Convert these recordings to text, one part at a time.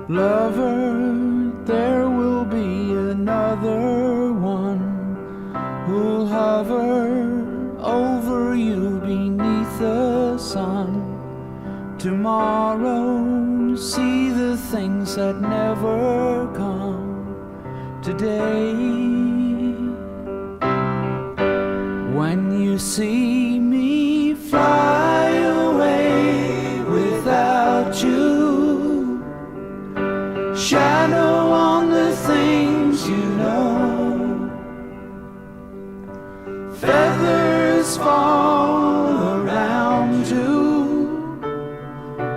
Lover, there will be another one who'll hover over you beneath the sun. Tomorrow, see the things that never come today. When you see me fly away without you, shadow on the things you know, feathers fall around you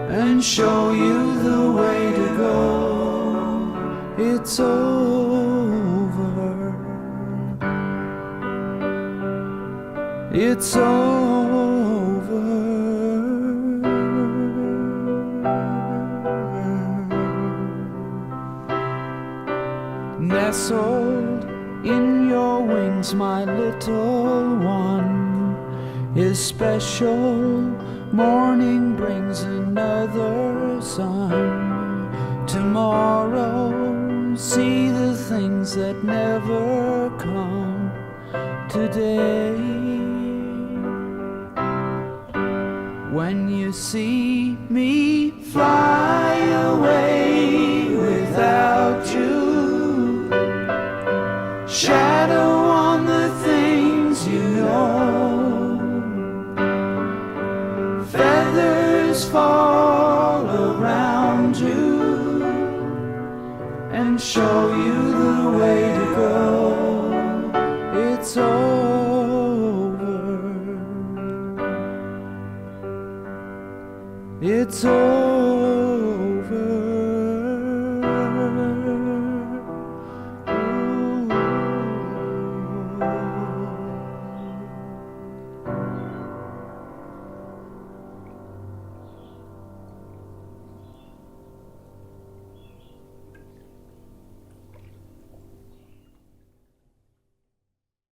and show you the way to go. It's over. It's over. Nestled in your wings, my little one is special. Morning brings another sun. Tomorrow, see the things that never come today. When you see me fly away without you, shadow on the things you know, feathers fall around you and show you the way to go. It's over. It's over.